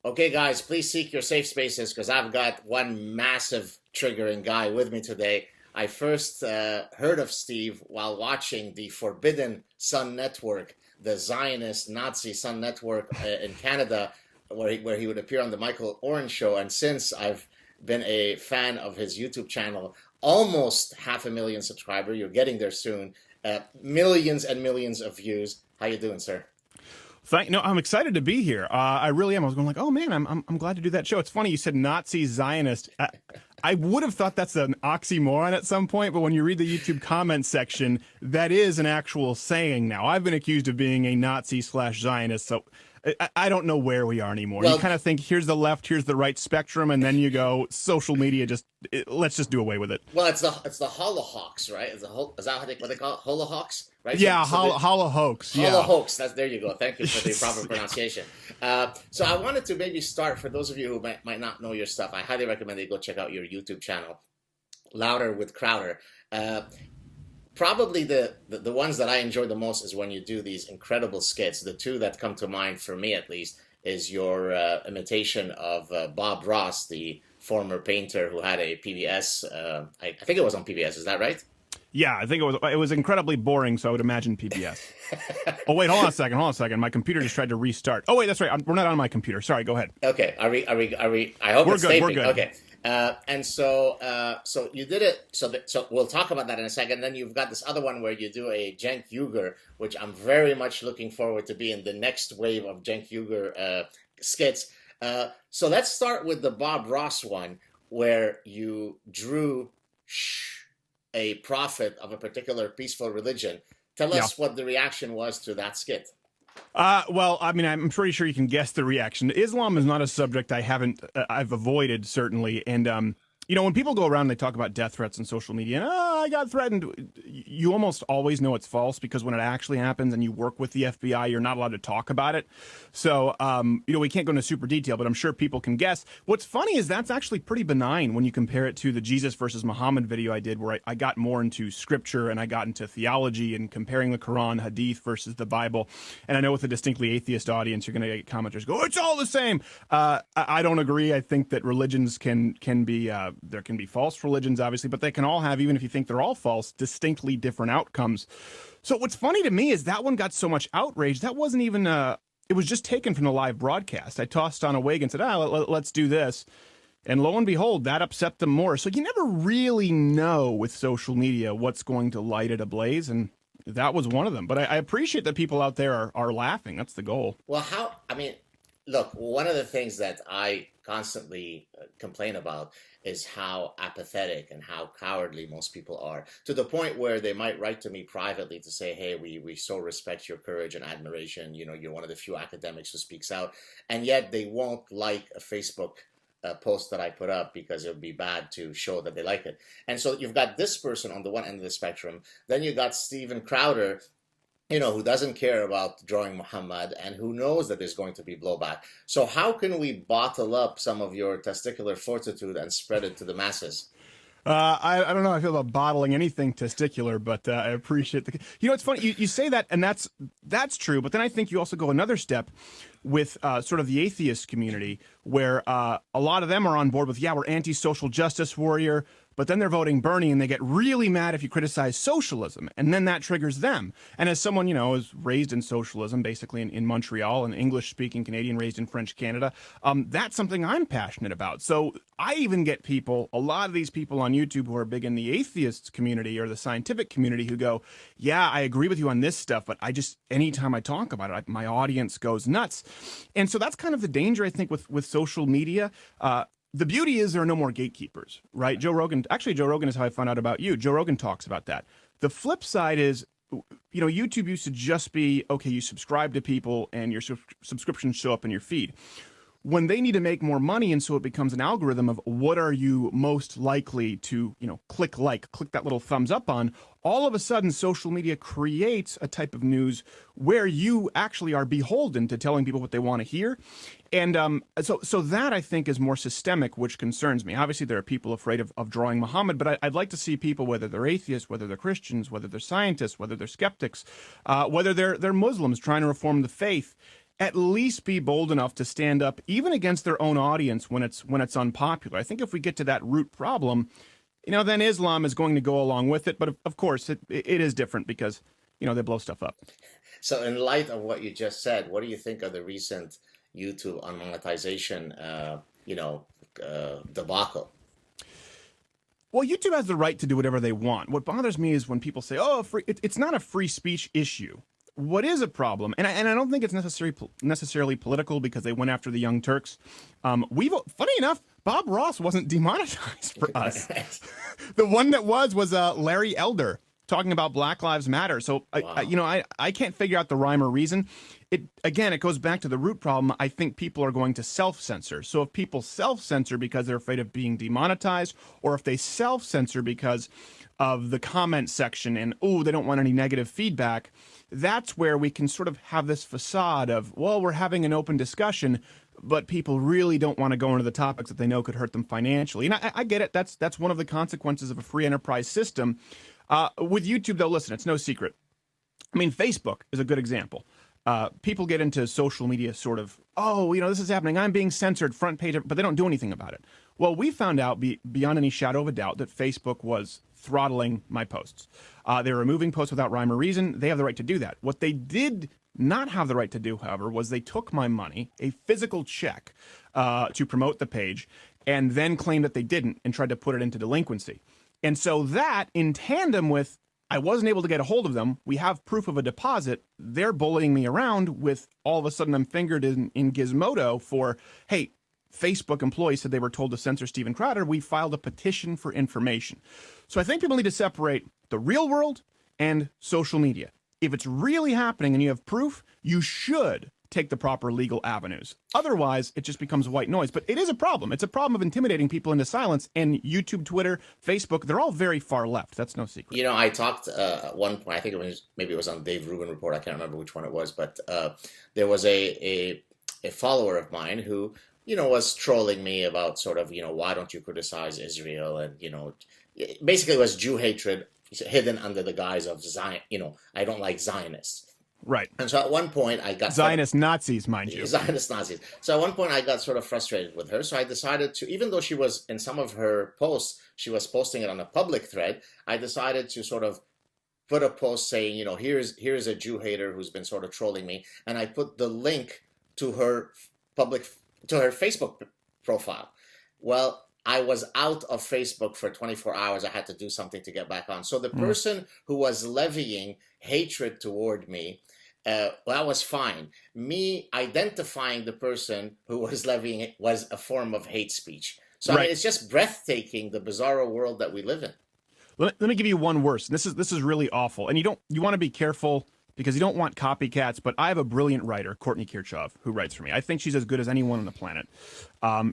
Okay, guys, please seek your safe spaces because I've got one massive triggering guy with me today. I first heard of Steve while watching the Forbidden Sun Network, the Zionist Nazi Sun Network in Canada, where he would appear on the Michael Oren show. And since I've been a fan of his YouTube channel, almost 500,000 subscribers. You're getting there soon. Millions and millions of views. How you doing, sir? No, I'm excited to be here. I really am. I was going like, oh man, I'm glad to do that show. It's funny you said Nazi Zionist. I would have thought that's an oxymoron at some point, but when you read the YouTube comment section, that is an actual saying now. I've been accused of being a Nazi slash Zionist, so I don't know where we are anymore. You Well, kind of think here's the left, here's the right spectrum, and then you go social media. Let's just do away with it. it's the Holohawks, right? Is that what they call it? Holohawks, right? Yeah, holla hoax. Yeah. Holohawks. There you go. Thank you for the proper pronunciation. So I wanted to maybe start for those of you who might not know your stuff. I highly recommend you go check out your YouTube channel, Louder with Crowder. Uh, Probably the ones that I enjoy the most is when you do these incredible skits. The two that come to mind for me, at least, is your imitation of Bob Ross, the former painter who had a PBS. I think it was on PBS. Is that right? Yeah, I think it was incredibly boring, so I would imagine PBS. Oh wait, hold on a second. My computer just tried to restart. Oh wait, that's right. We're not on my computer. Sorry, go ahead. Okay. Are we? I hope We're it's good. We're taping. good. Okay. So you did it. So we'll talk about that in a second. Then you've got this other one where you do a Cenk Uygur, which I'm very much looking forward to being the next wave of Cenk Uygur skits. So let's start with the Bob Ross one, where you drew a prophet of a particular peaceful religion. Tell Yeah. us what the reaction was to that skit. Well, I mean, I'm pretty sure you can guess the reaction. Islam is not a subject I've avoided, certainly. And, when people go around and they talk about death threats on social media, and, I got threatened, you almost always know it's false because when it actually happens and you work with the FBI, you're not allowed to talk about it. So, we can't go into super detail, but I'm sure people can guess. What's funny is that's actually pretty benign when you compare it to the Jesus versus Muhammad video I did, where I got more into scripture and I got into theology and comparing the Quran, Hadith versus the Bible. And I know with a distinctly atheist audience, you're going to get commenters go, it's all the same. I don't agree. I think that religions can be there can be false religions, obviously, but they can all have, even if you think they're all false, distinctly different outcomes. So what's funny to me is that one got so much outrage. That wasn't even it was just taken from the live broadcast. I tossed on a wig and said, let's do this. And lo and behold, that upset them more. So you never really know with social media what's going to light it ablaze. And that was one of them. But I appreciate that people out there are laughing. That's the goal. Well, I mean, look, one of the things that I constantly complain about is how apathetic and how cowardly most people are, to the point where they might write to me privately to say, hey, we so respect your courage and admiration. You're one of the few academics who speaks out. And yet they won't like a Facebook post that I put up because it would be bad to show that they like it. And so you've got this person on the one end of the spectrum. Then you got Steven Crowder, who doesn't care about drawing Muhammad and who knows that there's going to be blowback. So how can we bottle up some of your testicular fortitude and spread it to the masses? I don't know how I feel about bottling anything testicular, but I appreciate the. It's funny you say that, and that's true. But then I think you also go another step with sort of the atheist community, where a lot of them are on board with, yeah, we're anti-social justice warrior. But then they're voting Bernie and they get really mad if you criticize socialism. And then that triggers them. And as someone, is raised in socialism, basically in Montreal, an English-speaking Canadian raised in French Canada, that's something I'm passionate about. So I even get a lot of these people on YouTube who are big in the atheist community or the scientific community who go, yeah, I agree with you on this stuff, but anytime I talk about it, my audience goes nuts. And so that's kind of the danger, I think, with social media. The beauty is there are no more gatekeepers, right? Joe Rogan is how I found out about you. Joe Rogan talks about that. The flip side is, YouTube used to just be, okay, you subscribe to people and your subscriptions show up in your feed. When they need to make more money, and so it becomes an algorithm of what are you most likely to, click that little thumbs up on, all of a sudden social media creates a type of news where you actually are beholden to telling people what they want to hear. And so that, I think, is more systemic, which concerns me. Obviously, there are people afraid of drawing Muhammad, but I'd like to see people, whether they're atheists, whether they're Christians, whether they're scientists, whether they're skeptics, whether they're Muslims trying to reform the faith, at least be bold enough to stand up even against their own audience when it's unpopular. I think if we get to that root problem, then Islam is going to go along with it. But of course, it is different because, they blow stuff up. So, in light of what you just said, what do you think of the recent YouTube unmonetization, debacle? Well, YouTube has the right to do whatever they want. What bothers me is when people say, "Oh, it's not a free speech issue." What is a problem, and I don't think it's necessarily political because they went after the Young Turks. Funny enough, Bob Ross wasn't demonetized for us. The one that was Larry Elder talking about Black Lives Matter. So wow. I can't figure out the rhyme or reason. It goes back to the root problem. I think people are going to self-censor. So if people self-censor because they're afraid of being demonetized, or if they self-censor because of the comment section and they don't want any negative feedback, that's where we can sort of have this facade of, well, we're having an open discussion, but people really don't want to go into the topics that they know could hurt them financially. And I get it. That's one of the consequences of a free enterprise system. With YouTube, though, listen, it's no secret. I mean, Facebook is a good example. People get into social media sort of, this is happening. I'm being censored, front page, but they don't do anything about it. Well, we found out beyond any shadow of a doubt that Facebook was throttling my posts. They were removing posts without rhyme or reason. They have the right to do that. What they did not have the right to do, however, was they took my money, a physical check, to promote the page, and then claimed that they didn't and tried to put it into delinquency. And so that, in tandem with I wasn't able to get a hold of them, we have proof of a deposit, they're bullying me around with all of a sudden I'm fingered in Gizmodo for, hey, Facebook employees said they were told to censor Steven Crowder. We filed a petition for information. So I think people need to separate the real world and social media. If it's really happening and you have proof, you should take the proper legal avenues. Otherwise, it just becomes white noise. But it is a problem. It's a problem of intimidating people into silence. And YouTube, Twitter, Facebook, they're all very far left. That's no secret. I talked at one point, I think maybe it was on Dave Rubin Report. I can't remember which one it was, but there was a follower of mine who, was trolling me about sort of, why don't you criticize Israel? And, basically it was Jew hatred hidden under the guise of Zion, I don't like Zionists. Right. And so at one point I got Zionist Nazis, mind you. Zionist Nazis. So at one point I got sort of frustrated with her. So I decided to, even though she was in some of her posts, she was posting it on a public thread, I decided to sort of put a post saying, here's a Jew hater who's been sort of trolling me. And I put the link to her Facebook profile. Well, I was out of Facebook for 24 hours. I had to do something to get back on. So the person who was levying hatred toward me, that was fine. Me identifying the person who was levying it was a form of hate speech. So right. I mean, it's just breathtaking, the bizarro world that we live in. Let me give you one worse. This is really awful, and you want to be careful because you don't want copycats. But I have a brilliant writer, Courtney Kirchhoff, who writes for me. I think she's as good as anyone on the planet.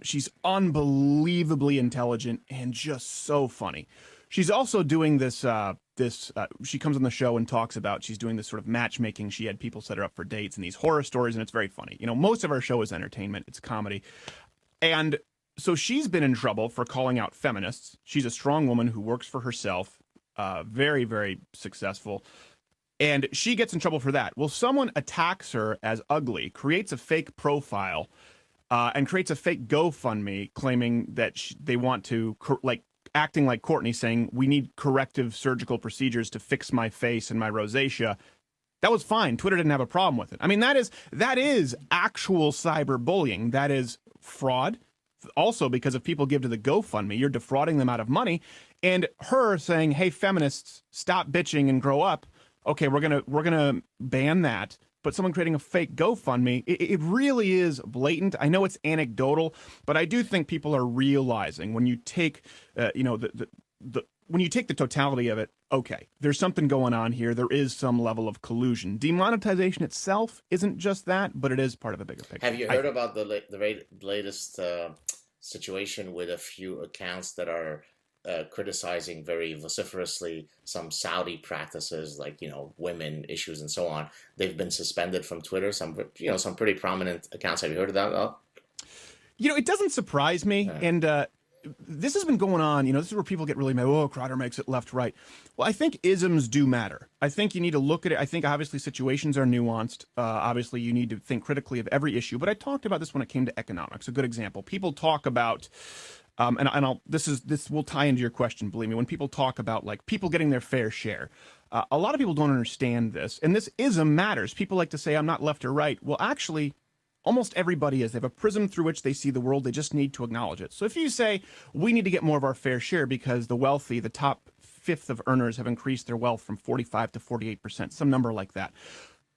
She's unbelievably intelligent and just so funny. She's also doing this. She comes on the show and talks about she's doing this sort of matchmaking. She had people set her up for dates and these horror stories, and it's very funny. Most of our show is entertainment. It's comedy. And so she's been in trouble for calling out feminists. She's a strong woman who works for herself, very, very successful. And she gets in trouble for that. Well, someone attacks her as ugly, creates a fake profile, and creates a fake GoFundMe claiming that they want to, acting like Courtney, saying, we need corrective surgical procedures to fix my face and my rosacea. That was fine. Twitter didn't have a problem with it. I mean, that is actual cyberbullying. That is fraud. Also, because if people give to the GoFundMe, you're defrauding them out of money. And her saying, hey, feminists, stop bitching and grow up. Okay, we're gonna ban that. But someone creating a fake GoFundMe, it really is blatant. I know it's anecdotal, but I do think people are realizing when you take, when you take the totality of it, okay, there's something going on here. There is some level of collusion. Demonetization itself isn't just that, but it is part of a bigger picture. Have you heard about the latest situation with a few accounts that are criticizing very vociferously some Saudi practices, like women issues and so on? They've been suspended from Twitter. Some pretty prominent accounts. Have you heard of that at all? It doesn't surprise me, and this has been going on. This is where people get really mad. Oh, Crowder makes it left, right. Well, I think isms do matter. I think you need to look at it. I think obviously situations are nuanced. Obviously, you need to think critically of every issue. But I talked about this when it came to economics. A good example. People talk about, this will tie into your question. Believe me, when people talk about like people getting their fair share, a lot of people don't understand this, and this ism matters. People like to say I'm not left or right. Well, actually, almost everybody is. They have a prism through which they see the world. They just need to acknowledge it. So if you say we need to get more of our fair share because the wealthy, the top fifth of earners have increased their wealth from 45 to 48%, some number like that.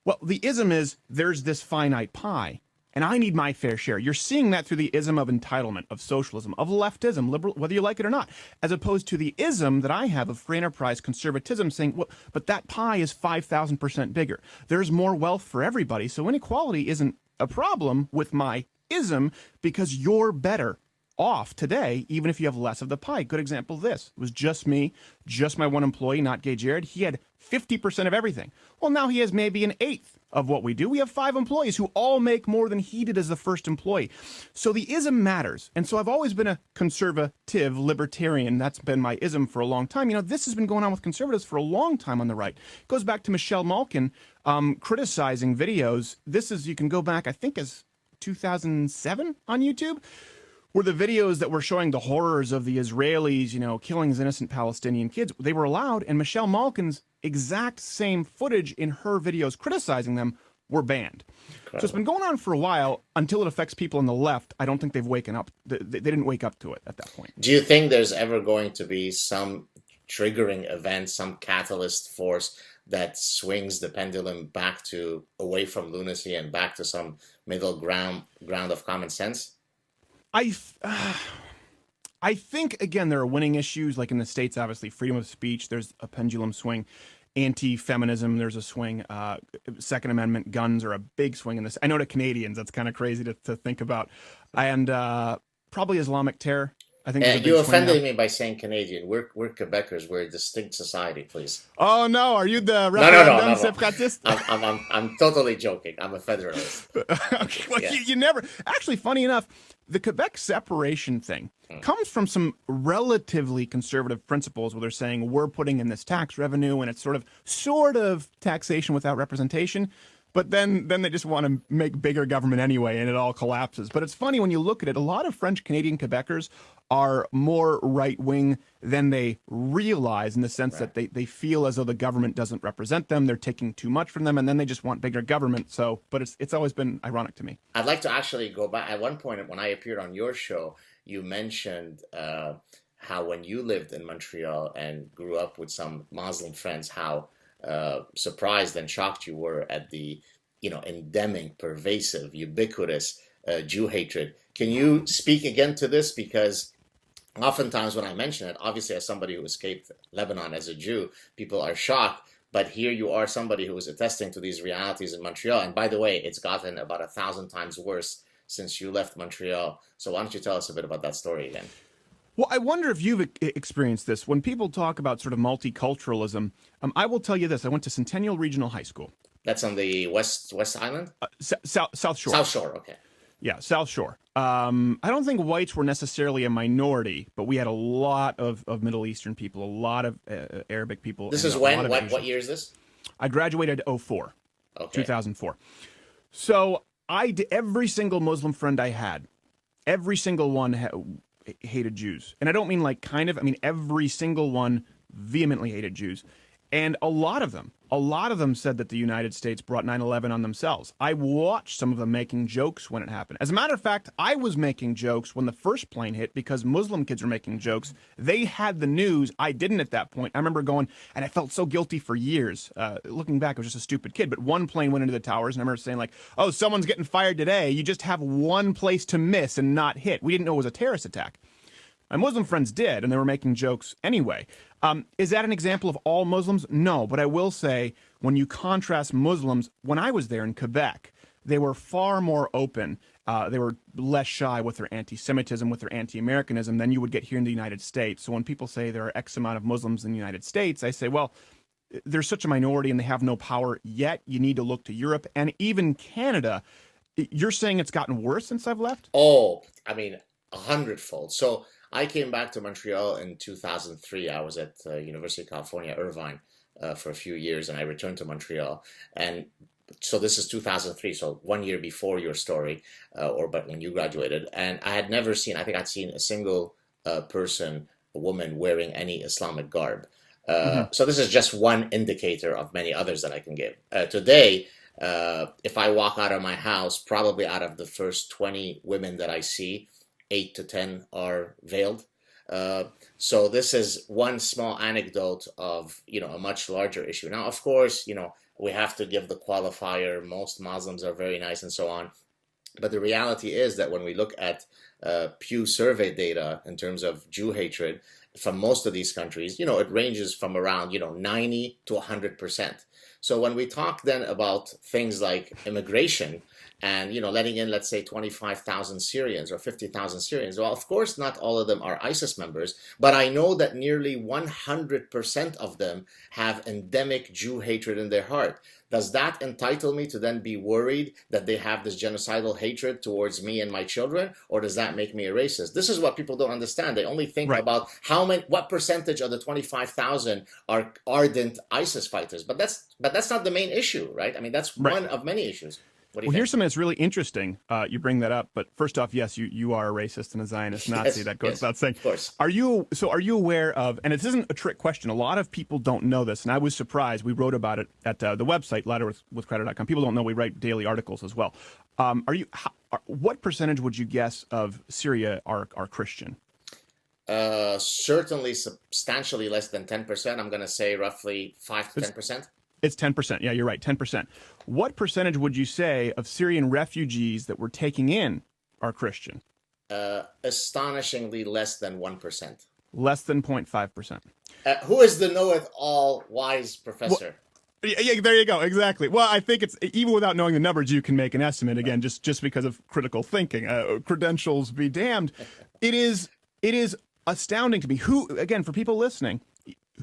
Well, the ism is there's this finite pie and I need my fair share. You're seeing that through the ism of entitlement, of socialism, of leftism, liberal, whether you like it or not, as opposed to the ism that I have of free enterprise conservatism saying, well, but that pie is 5,000% bigger. There's more wealth for everybody. So inequality isn't a problem with my ism because you're better off today, even if you have less of the pie. Good example of this. It was just me, just my one employee, not Gay Jared. He had 50% of everything. Well, now he has maybe an eighth of what we do. We have 5 employees who all make more than he did as the first employee. So the ism matters. And so I've always been a conservative libertarian. That's been my ism for a long time. This has been going on with conservatives for a long time on the right. It goes back to Michelle Malkin criticizing videos. This is, you can go back, I think as 2007 on YouTube, were the videos that were showing the horrors of the Israelis, killing innocent Palestinian kids. They were allowed, and Michelle Malkin's exact same footage in her videos criticizing them were banned. Incredible. So it's been going on for a while until it affects people on the left. I don't think they've waken up. They didn't wake up to it at that point. Do you think there's ever going to be some triggering event, some catalyst force that swings the pendulum back to away from lunacy and back to some middle ground of common sense? I think, again, there are winning issues, like in the States, obviously, freedom of speech, there's a pendulum swing. Anti-feminism, there's a swing. Second Amendment, guns are a big swing in this. I know to Canadians, that's kind of crazy to think about. And probably Islamic terror. I think you offended me by saying Canadian. We're Quebecers. We're a distinct society, please. Oh no, are you the referendum separatist? I'm totally joking. I'm a federalist. Okay, well, yeah. you never actually. Funny enough, the Quebec separation thing comes from some relatively conservative principles, where they're saying we're putting in this tax revenue, and it's sort of taxation without representation. But then they just want to make bigger government anyway, and it all collapses. But it's funny when you look at it, a lot of French Canadian Quebecers are more right-wing than they realize, in the sense that they feel as though the government doesn't represent them, they're taking too much from them, and then they just want bigger government. So, but it's always been ironic to me. I'd like to actually go back. At one point when I appeared on your show, you mentioned how when you lived in Montreal and grew up with some Muslim friends, how surprised and shocked you were at the endemic, pervasive, ubiquitous Jew hatred. Can you speak again to this? Because oftentimes when I mention it, obviously as somebody who escaped Lebanon as a Jew, people are shocked. But here you are, somebody who is attesting to these realities in Montreal. And by the way, it's gotten about 1,000 times worse since you left Montreal. So why don't you tell us a bit about that story again? Well, I wonder if you've experienced this. When people talk about sort of multiculturalism, I will tell you this. I went to Centennial Regional High School. That's on the West Island? South Shore. South Shore, okay. Yeah, South Shore. I don't think whites were necessarily a minority, but we had a lot of Middle Eastern people, a lot of Arabic people. This is when? What year is this? I graduated 2004, okay. 2004. So every single Muslim friend I had, every single one hated Jews. And I don't mean like kind of, I mean every single one vehemently hated Jews. And a lot of them said that the United States brought 9/11 on themselves. I watched some of them making jokes when it happened. As a matter of fact, I was making jokes when the first plane hit because Muslim kids were making jokes. They had the news. I didn't at that point. I remember going, and I felt so guilty for years. Looking back, I was just a stupid kid. But one plane went into the towers, and I remember saying like, oh, someone's getting fired today. You just have one place to miss and not hit. We didn't know it was a terrorist attack. My Muslim friends did, and they were making jokes anyway. Is that an example of all Muslims? No, but I will say when you contrast Muslims, when I was there in Quebec, they were far more open. They were less shy with their anti-Semitism, with their anti-Americanism than you would get here in the United States. So when people say there are X amount of Muslims in the United States, I say, well, there's such a minority and they have no power yet. You need to look to Europe and even Canada. You're saying it's gotten worse since I've left? Oh, I mean, 100-fold. So I came back to Montreal in 2003. I was at University of California, Irvine, for a few years, and I returned to Montreal. And so this is 2003, so 1 year before your story, or but when you graduated. And I had never seen, I think I'd seen a single person, a woman wearing any Islamic garb. Hmm. So this is just one indicator of many others that I can give. Today, if I walk out of my house, probably out of the first 20 women that I see, 8 to 10 are veiled. Uh, so this is one small anecdote of, a much larger issue. Now, of course, we have to give the qualifier. Most Muslims are very nice and so on. But the reality is that when we look at Pew survey data in terms of Jew hatred from most of these countries, it ranges from around, 90 to 100%. So when we talk then about things like immigration and, letting in, let's say, 25,000 Syrians or 50,000 Syrians, well, of course, not all of them are ISIS members, but I know that nearly 100% of them have endemic Jew hatred in their heart. Does that entitle me to then be worried that they have this genocidal hatred towards me and my children, or does that make me a racist? This is what people don't understand. They only think Right. about what percentage of the 25,000 are ardent ISIS fighters. But that's not the main issue, right? I mean, that's Right. one of many issues. What do you Well, think? here's something that's really interesting. You bring that up, but first off, yes, you are a racist and a Zionist Nazi. Yes, That goes yes, without saying. of course. Are you aware of? And it isn't a trick question. A lot of people don't know this, and I was surprised. We wrote about it at the website ladderwithcredit.com. People don't know we write daily articles as well. What percentage would you guess of Syria are Christian? Certainly substantially less than 10%. I'm going to say roughly 5 to 10%. It's 10%. Yeah, you're right, 10%. What percentage would you say of Syrian refugees that we're taking in are Christian? Astonishingly less than 1%. Less than 0.5%. Who is the know-it-all wise professor? Yeah, there you go. Exactly. Well, I think it's even without knowing the numbers, you can make an estimate again, just because of critical thinking. Credentials be damned. It is astounding to me. Who, again, for people listening,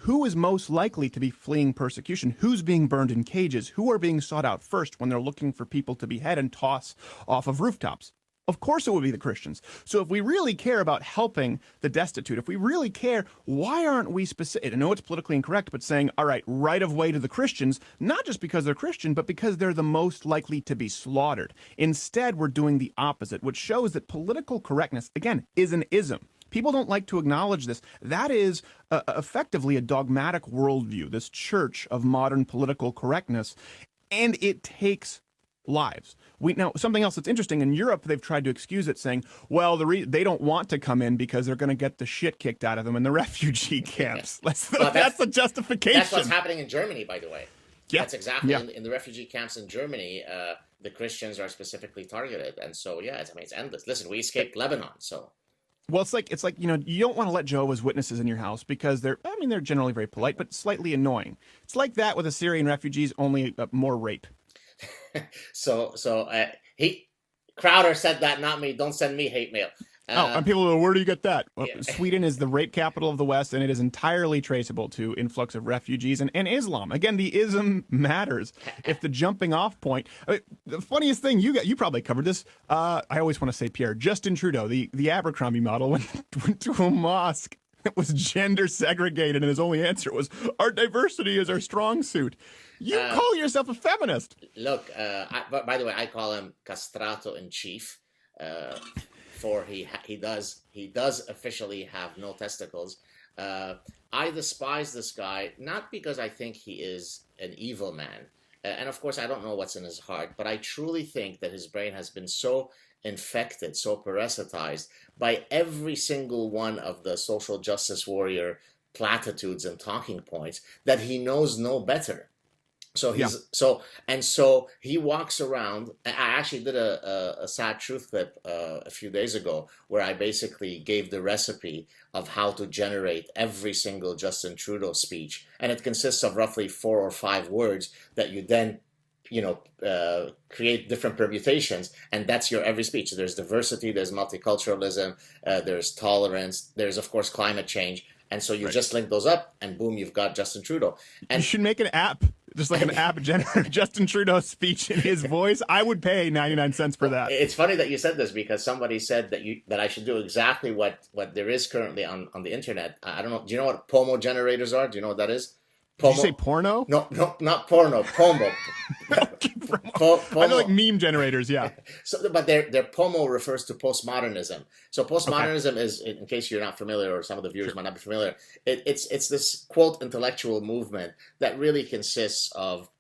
who is most likely to be fleeing persecution? Who's being burned in cages? Who are being sought out first when they're looking for people to behead and toss off of rooftops? Of course it would be the Christians. So if we really care about helping the destitute, if we really care, why aren't we specific? I know it's politically incorrect, but saying, all right, right of way to the Christians, not just because they're Christian, but because they're the most likely to be slaughtered. Instead, we're doing the opposite, which shows that political correctness, again, is an ism. People don't like to acknowledge this. That is effectively a dogmatic worldview, this church of modern political correctness, and it takes lives. Now, something else that's interesting, in Europe, they've tried to excuse it, saying, well, they don't want to come in because they're going to get the shit kicked out of them in the refugee camps. Well, That's the justification. That's what's happening in Germany, by the way. Yeah. That's exactly Yeah. in the refugee camps in Germany. The Christians are specifically targeted, and so yeah, it's endless. Listen, we escaped Lebanon, so Well, it's like you don't want to let Jehovah's Witnesses in your house because they're generally very polite, but slightly annoying. It's like that with Assyrian refugees, only more rape. he Crowder said that, not me. Don't send me hate mail. And people go, where do you get that? Well, Yeah. Sweden is the rape capital of the West, and it is entirely traceable to influx of refugees and Islam. Again, the ism matters. If the jumping off point, the funniest thing you probably covered this. I always want to say Pierre Justin Trudeau, the Abercrombie model, went to a mosque that was gender segregated, and his only answer was, "Our diversity is our strong suit." You call yourself a feminist? Look, by the way, I call him castrato in chief. For he does officially have no testicles. I despise this guy not because I think he is an evil man, and of course I don't know what's in his heart, but I truly think that his brain has been so infected, so parasitized by every single one of the social justice warrior platitudes and talking points that he knows no better. So Yeah. so he walks around. I actually did a sad truth clip a few days ago where I basically gave the recipe of how to generate every single Justin Trudeau speech, and it consists of roughly 4 or 5 words that you then create different permutations, and that's your every speech. There's diversity, there's multiculturalism, there's tolerance, there's of course climate change, and so you Right. just link those up, and boom, you've got Justin Trudeau. You And should make an app just like an app generator, Justin Trudeau speech in his voice, I would pay 99 cents for that. It's funny that you said this because somebody said that I should do exactly what there is currently on the internet. I don't know. Do you know what POMO generators are? Do you know what that is? Did you say porno? No, not porno. POMO. I know, like meme generators, yeah. So, but their POMO refers to postmodernism. So postmodernism is, in case you're not familiar, or some of the viewers might not be familiar, it's this quote intellectual movement that really consists of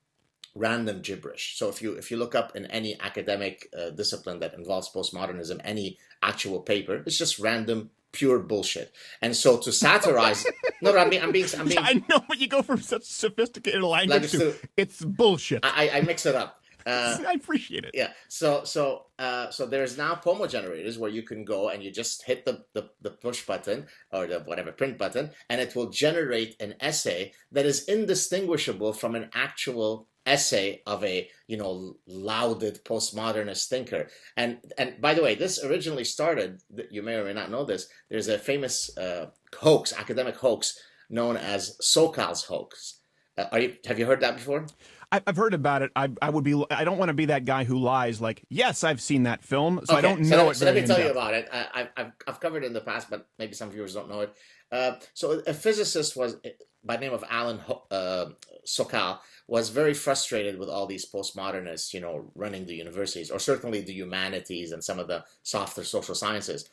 random gibberish. So if you look up in any academic discipline that involves postmodernism, any actual paper, it's just random pure bullshit. And so to satirize, no, I'm being. I know, but you go from such sophisticated language to it's bullshit. I mix it up. I appreciate it. Yeah. So there's now POMO generators where you can go and you just hit the push button or the whatever print button, and it will generate an essay that is indistinguishable from an actual essay of a lauded postmodernist thinker. And by the way, this originally started, you may or may not know this, there's a famous academic hoax known as SoCal's hoax. Have you heard that before? I've heard about it. I don't want to be that guy who lies like, yes, I've seen that film, so okay. I don't know it. So let me tell you about it. I've covered it in the past, but maybe some viewers don't know it. So a physicist was by the name of Alan Sokal was very frustrated with all these postmodernists, running the universities, or certainly the humanities and some of the softer social sciences.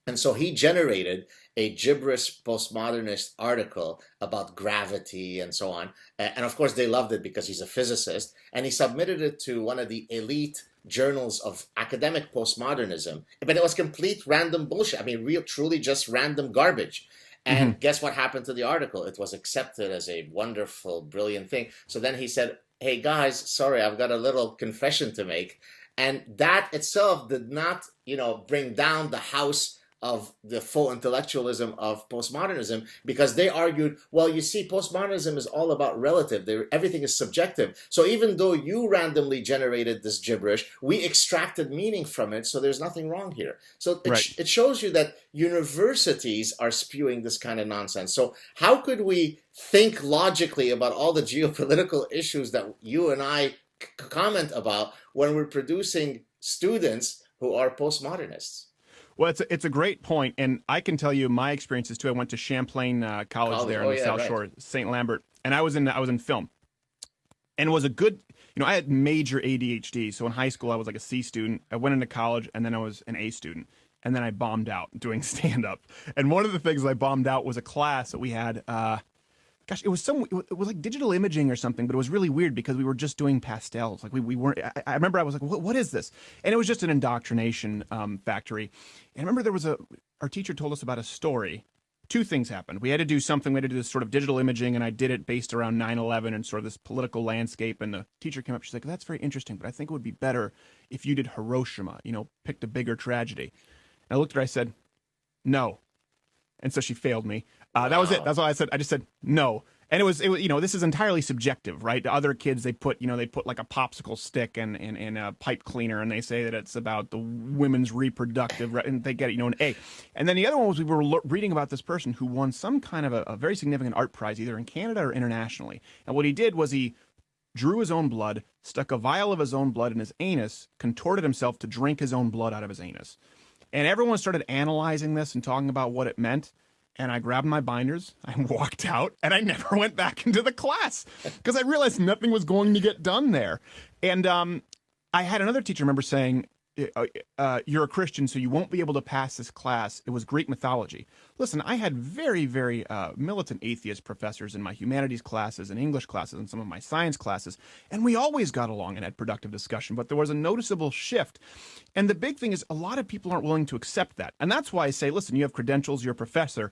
And so he generated a gibberish postmodernist article about gravity and so on. And of course, they loved it because he's a physicist. And he submitted it to one of the elite journals of academic postmodernism. But it was complete random bullshit. I mean, truly just random garbage. And guess what happened to the article? It was accepted as a wonderful, brilliant thing. So then he said, hey, guys, sorry, I've got a little confession to make. And that itself did not, bring down the house of the full intellectualism of postmodernism, because they argued, well, you see, postmodernism is all about relative. Everything is subjective. So even though you randomly generated this gibberish, we extracted meaning from it, so there's nothing wrong here. So it shows you that universities are spewing this kind of nonsense. So how could we think logically about all the geopolitical issues that you and I comment about when we're producing students who are postmodernists? Well, it's a great point, and I can tell you my experiences too. I went to Champlain College there in the South Shore, St. Lambert, and I was in film, and it was a good. I had major ADHD, so in high school I was like a C student. I went into college, and then I was an A student, and then I bombed out doing stand up. And one of the things I bombed out was a class that we had. It was like digital imaging or something, but it was really weird because we were just doing pastels. Like we weren't. I remember I was like, what is this? And it was just an indoctrination factory. And I remember our teacher told us about a story. Two things happened. We had to do something. We had to do this sort of digital imaging, and I did it based around 9/11 and sort of this political landscape. And the teacher came up. She's like, that's very interesting, but I think it would be better if you did Hiroshima. Picked a bigger tragedy. And I looked at her. I said, no. And so she failed me. That was it. That's all I said. I just said no. And it was this is entirely subjective, right? The other kids, they put like a popsicle stick and a pipe cleaner, and they say that it's about the women's reproductive, and they get it, an A. And then the other one was we were reading about this person who won some kind of a very significant art prize, either in Canada or internationally. And what he did was he drew his own blood, stuck a vial of his own blood in his anus, contorted himself to drink his own blood out of his anus. And everyone started analyzing this and talking about what it meant. And I grabbed my binders, I walked out, and I never went back into the class because I realized nothing was going to get done there. And I had another teacher remember saying, you're a Christian, so you won't be able to pass this class. It was Greek mythology. Listen, I had very, very militant atheist professors in my humanities classes and English classes and some of my science classes, and we always got along and had productive discussion, but there was a noticeable shift. And the big thing is a lot of people aren't willing to accept that. And that's why I say, listen, you have credentials, you're a professor,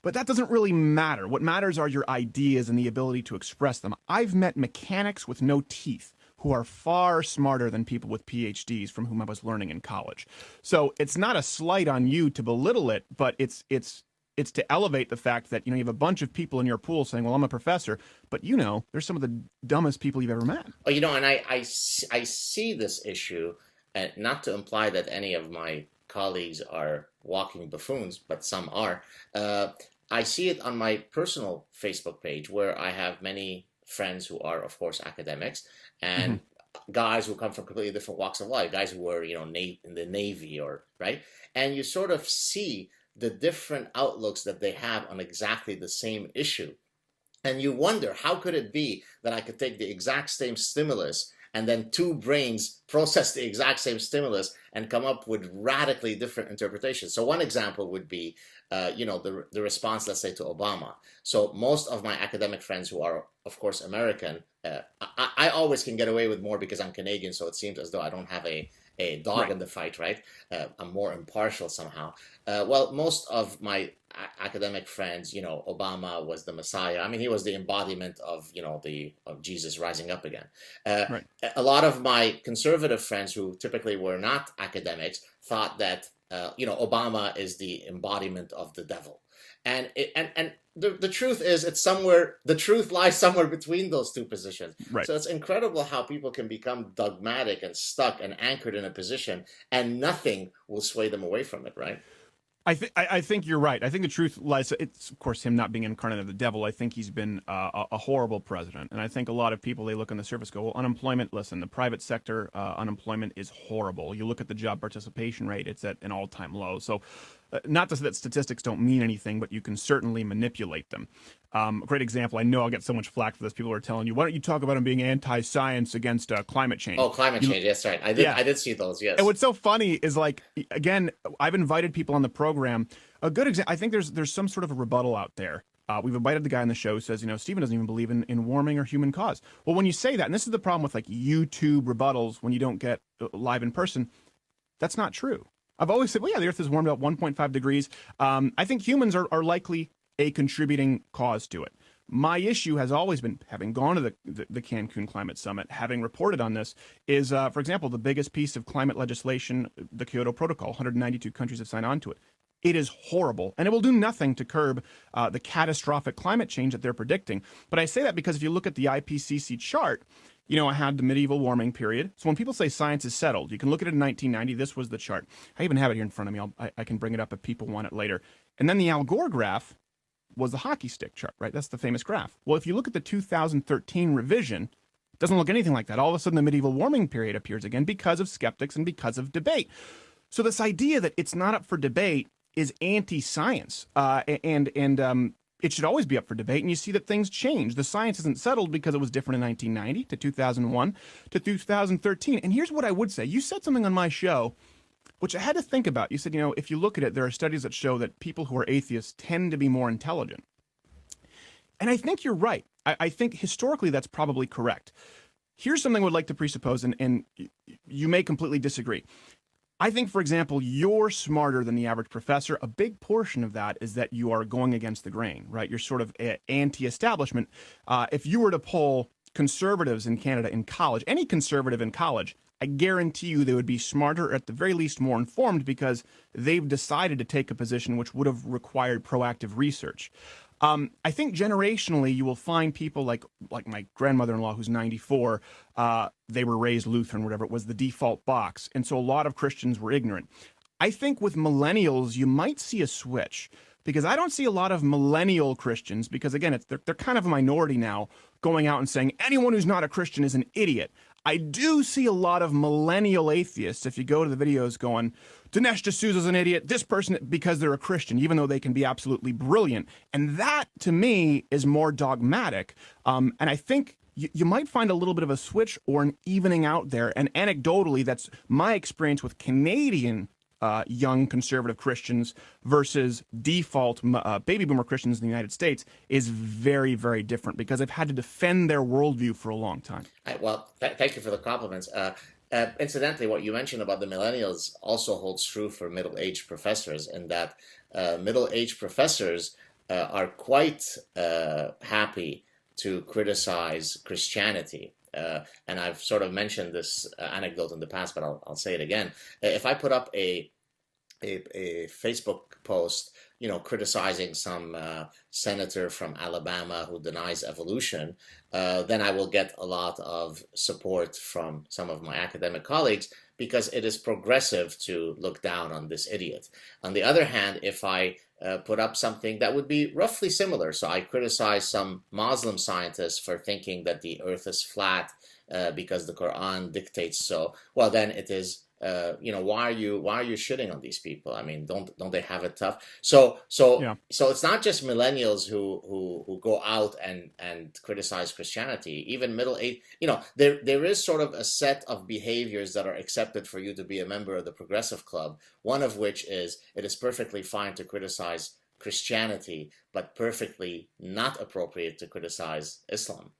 but that doesn't really matter. What matters are your ideas and the ability to express them. I've met mechanics with no teeth who are far smarter than people with PhDs from whom I was learning in college. So it's not a slight on you to belittle it, but it's to elevate the fact that, you have a bunch of people in your pool saying, well, I'm a professor, but they're some of the dumbest people you've ever met. Oh, and I see this issue, not to imply that any of my colleagues are walking buffoons, but some are. I see it on my personal Facebook page where I have many friends who are, of course, academics, Hmm. and guys who come from completely different walks of life, guys who were, in the Navy or right, and you sort of see the different outlooks that they have on exactly the same issue, and you wonder how could it be that I could take the exact same stimulus and then two brains process the exact same stimulus and come up with radically different interpretations. So one example would be, the response, let's say, to Obama. So most of my academic friends who are, of course, American, I always can get away with more because I'm Canadian, so it seems as though I don't have a dog Right. in the fight, right? I'm more impartial somehow. Well, most of my academic friends, Obama was the Messiah. I mean, he was the embodiment of, of Jesus rising up again. Uh, Right. a lot of my conservative friends who typically were not academics thought that, Obama is the embodiment of the devil. And the truth is, the truth lies somewhere between those two positions. Right. So it's incredible how people can become dogmatic and stuck and anchored in a position, and nothing will sway them away from it, right? I think you're right. I think the truth lies. It's of course him not being incarnate of the devil. I think he's been a horrible president, and I think a lot of people, they look on the surface, go, well, unemployment. Listen, the private sector unemployment is horrible. You look at the job participation rate; it's at an all-time low. So, not to say that statistics don't mean anything, but you can certainly manipulate them. A great example. I know I'll get so much flack for this. People are telling you, why don't you talk about him being anti-science against climate change? Oh, climate change. That's right. I did. Yeah. I did see those. And Yes. what's so funny is, like, again, I've invited people on the program. A good example, I think there's some sort of a rebuttal out there. We've invited the guy on the show who says, Stephen doesn't even believe in warming or human cause. Well, when you say that, and this is the problem with like YouTube rebuttals when you don't get live in person, that's not true. I've always said, well, yeah, the Earth has warmed up 1.5 degrees. I think humans are likely a contributing cause to it. My issue has always been, having gone to the Cancun Climate Summit, having reported on this, is, for example, the biggest piece of climate legislation, the Kyoto Protocol. 192 countries have signed on to it. It is horrible, and it will do nothing to curb the catastrophic climate change that they're predicting. But I say that because if you look at the IPCC chart, I had the medieval warming period. So when people say science is settled, you can look at it in 1990. This was the chart. I even have it here in front of me. I can bring it up if people want it later. And then the Al Gore graph was the hockey stick chart, right? That's the famous graph. Well, if you look at the 2013 revision, it doesn't look anything like that. All of a sudden, the medieval warming period appears again because of skeptics and because of debate. So this idea that it's not up for debate is anti-science, and it should always be up for debate. And you see that things change. The science isn't settled because it was different in 1990 to 2001 to 2013. And here's what I would say. You said something on my show which I had to think about. You said, if you look at it, there are studies that show that people who are atheists tend to be more intelligent. And I think you're right. I think historically that's probably correct. Here's something I would like to presuppose, and you may completely disagree. I think, for example, you're smarter than the average professor. A big portion of that is that you are going against the grain, right? You're sort of anti-establishment. If you were to poll conservatives in Canada in college, any conservative in college, I guarantee you they would be smarter, or at the very least more informed, because they've decided to take a position which would have required proactive research. I think generationally you will find people like my grandmother-in-law, who's 94. They were raised Lutheran, whatever. It was the default box. And so a lot of Christians were ignorant. I think with millennials, you might see a switch, because I don't see a lot of millennial Christians, because again, they're kind of a minority now, going out and saying anyone who's not a Christian is an idiot. I do see a lot of millennial atheists, if you go to the videos, going, Dinesh D'Souza's an idiot, this person, because they're a Christian, even though they can be absolutely brilliant. And that, to me, is more dogmatic. And I think you might find a little bit of a switch or an evening out there. And anecdotally, that's my experience with Canadian young conservative Christians versus default baby boomer Christians in the United States is very, very different, because they've had to defend their worldview for a long time. Well, thank you for the compliments. Incidentally, what you mentioned about the millennials also holds true for middle-aged professors, in that middle-aged professors are quite happy to criticize Christianity. And I've sort of mentioned this anecdote in the past, but I'll say it again. If I put up a Facebook post, criticizing some senator from Alabama who denies evolution, then I will get a lot of support from some of my academic colleagues, because it is progressive to look down on this idiot. On the other hand, if I put up something that would be roughly similar, so I criticize some Muslim scientists for thinking that the earth is flat because the Quran dictates so, well, then it is, why are you shitting on these people? I mean, don't they have it tough? So it's not just millennials who go out and criticize Christianity. Even middle age, there is sort of a set of behaviors that are accepted for you to be a member of the progressive club. One of which is it is perfectly fine to criticize Christianity, but perfectly not appropriate to criticize Islam.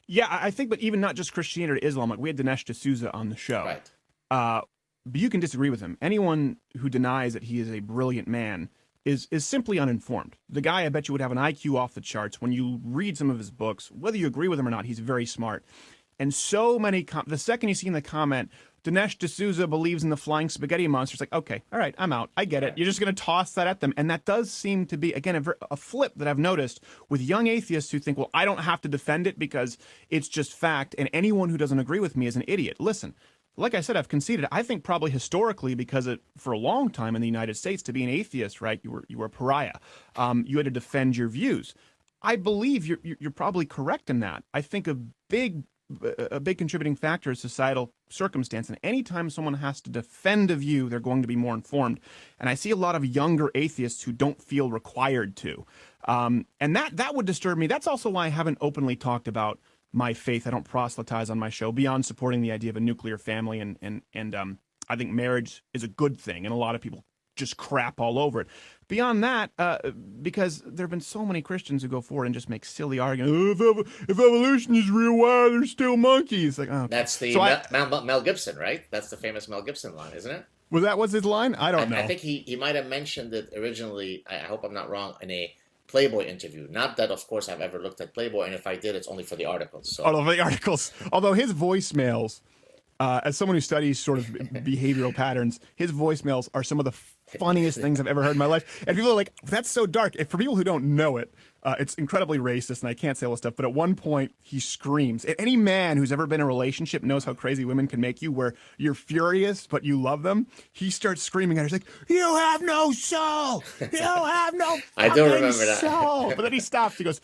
Yeah, I think, but even not just Christianity or Islam. Like we had Dinesh D'Souza on the show. Right. But you can disagree with him. Anyone who denies that he is a brilliant man is simply uninformed. The guy, I bet you, would have an IQ off the charts. When you read some of his books, whether you agree with him or not, he's very smart. And so many, the second you see in the comment, Dinesh D'Souza believes in the flying spaghetti monster, it's like, okay, all right, I'm out. I get it. You're just going to toss that at them. And that does seem to be, again, a flip that I've noticed with young atheists who think, well, I don't have to defend it because it's just fact. And anyone who doesn't agree with me is an idiot. Listen. Like I said, I've conceded. I think probably historically, because for a long time in the United States, to be an atheist, right, you were a pariah. You had to defend your views. I believe you're probably correct in that. I think a big contributing factor is societal circumstance. And anytime someone has to defend a view, they're going to be more informed. And I see a lot of younger atheists who don't feel required to. And that would disturb me. That's also why I haven't openly talked about my faith. I don't proselytize on my show beyond supporting the idea of a nuclear family, and I think marriage is a good thing, and a lot of people just crap all over it. Beyond that, because there have been so many Christians who go forward and just make silly arguments. Oh, if evolution is real, why are there still monkeys? Like, oh. That's the Mel Gibson, right? That's the famous Mel Gibson line, isn't it? Was his line? I don't know. I think he might have mentioned it originally. I hope I'm not wrong, in a Playboy interview. Not that, of course, I've ever looked at Playboy, and if I did, it's only for the articles. So. All of the articles. Although his voicemails, as someone who studies sort of behavioral patterns, his voicemails are some of the funniest things I've ever heard in my life. And people are like, that's so dark. For people who don't know it, it's incredibly racist, and I can't say all this stuff, but at one point, he screams. Any man who's ever been in a relationship knows how crazy women can make you, where you're furious, but you love them. He starts screaming at her. He's like, you have no soul! You have no I don't remember soul! But then he stops. He goes,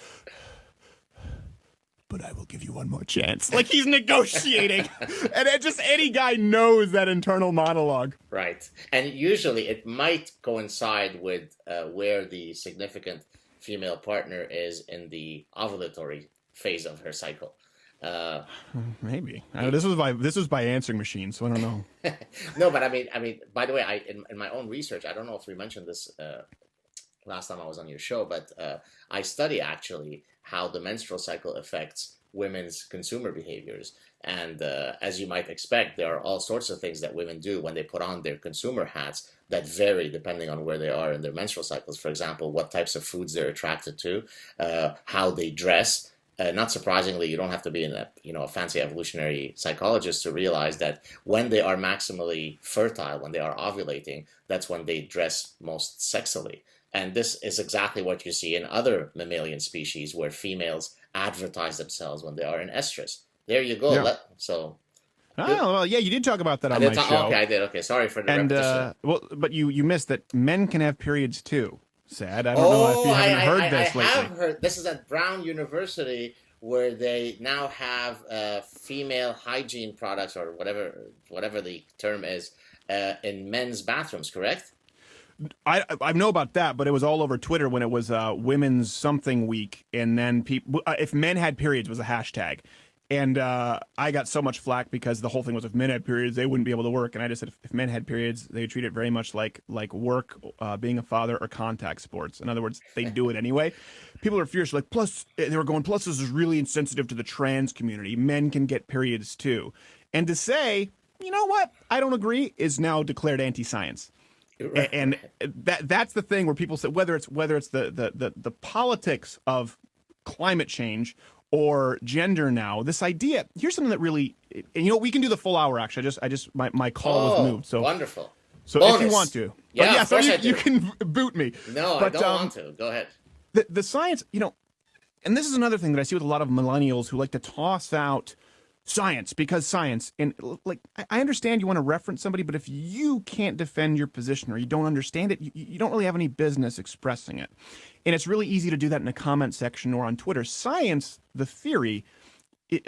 but I will give you one more chance. Like he's negotiating. And just any guy knows that internal monologue. Right. And usually it might coincide with where the significant female partner is in the ovulatory phase of her cycle. Maybe. This was by answering machine, so I don't know. No, but I mean, by the way, in my own research, I don't know if we mentioned this last time I was on your show, but I study actually how the menstrual cycle affects women's consumer behaviors. And as you might expect, there are all sorts of things that women do when they put on their consumer hats that vary depending on where they are in their menstrual cycles. For example, what types of foods they're attracted to, how they dress. Not surprisingly, you don't have to be a fancy evolutionary psychologist to realize that when they are maximally fertile, when they are ovulating, that's when they dress most sexily. And this is exactly what you see in other mammalian species where females advertise themselves when they are in estrus. There you go. Yeah. Well, yeah, you did talk about that on my show. Okay, I did. Okay, sorry for the repetition. But you missed that men can have periods too. SAAD. I don't know if you haven't heard this lately. I have heard. This is at Brown University where they now have female hygiene products or whatever the term is in men's bathrooms. Correct? I know about that, but it was all over Twitter when it was Women's Something Week, and then people, if men had periods was a hashtag, and I got so much flack because the whole thing was if men had periods they wouldn't be able to work, and I just said if men had periods they would treat it very much like work, being a father, or contact sports. In other words, they do it anyway. People are fierce, like plus they were going plus this is really insensitive to the trans community. Men can get periods too, and to say you know what I don't agree is now declared anti-science. And that's the thing where people say whether it's the politics of climate change or gender now, this idea, here's something that really, and we can do the full hour actually. My call was moved. So wonderful. So Bonus. If you want to. Yeah, so you can boot me. No, I don't want to. Go ahead. The science, and this is another thing that I see with a lot of millennials who like to toss out science, because science. And like, I understand you want to reference somebody, but if you can't defend your position or you don't understand it, you don't really have any business expressing it. And it's really easy to do that in a comment section or on Twitter. Science, the theory,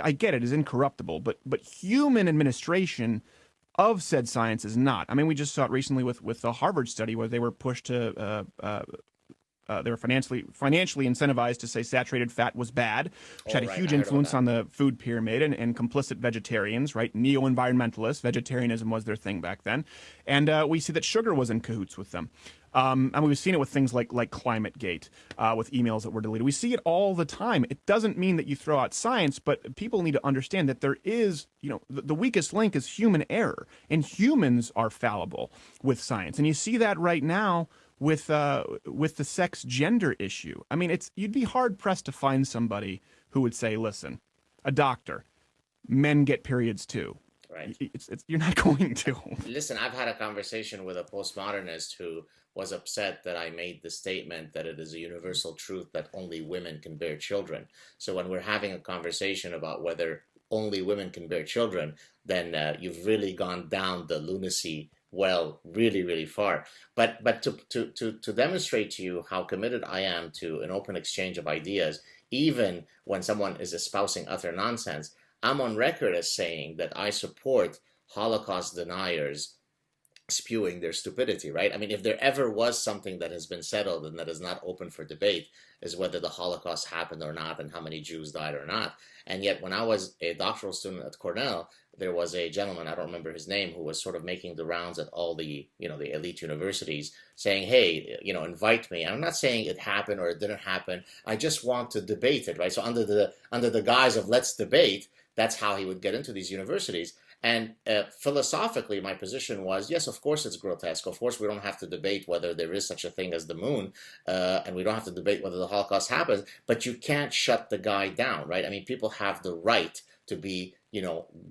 I get it, is incorruptible, but human administration of said science is not. I mean, we just saw it recently with the Harvard study where they were pushed to they were financially incentivized to say saturated fat was bad, which Oh, had a right. huge I heard about influence that. on the food pyramid and complicit vegetarians, right? Neo-environmentalists, vegetarianism was their thing back then, and we see that sugar was in cahoots with them. And we've seen it with things like ClimateGate, with emails that were deleted. We see it all the time. It doesn't mean that you throw out science, but people need to understand that there is, the weakest link is human error, and humans are fallible with science. And you see that right now with the sex gender issue. I mean, you'd be hard pressed to find somebody who would say, "Listen, a doctor, men get periods too." Right. You're not going to. Listen, I've had a conversation with a postmodernist who was upset that I made the statement that it is a universal truth that only women can bear children. So when we're having a conversation about whether only women can bear children, then you've really gone down the lunacy well really, really far. But to demonstrate to you how committed I am to an open exchange of ideas, even when someone is espousing utter nonsense, I'm on record as saying that I support Holocaust deniers spewing their stupidity, right? I mean, if there ever was something that has been settled and that is not open for debate, is whether the Holocaust happened or not and how many Jews died or not. And yet, when I was a doctoral student at Cornell, there was a gentleman, I don't remember his name, who was sort of making the rounds at all the elite universities saying, hey, invite me. And I'm not saying it happened or it didn't happen. I just want to debate it, right? So under the guise of let's debate, that's how he would get into these universities. And philosophically, my position was, yes, of course it's grotesque. Of course we don't have to debate whether there is such a thing as the moon, and we don't have to debate whether the Holocaust happened, but you can't shut the guy down, right? I mean, people have the right to be,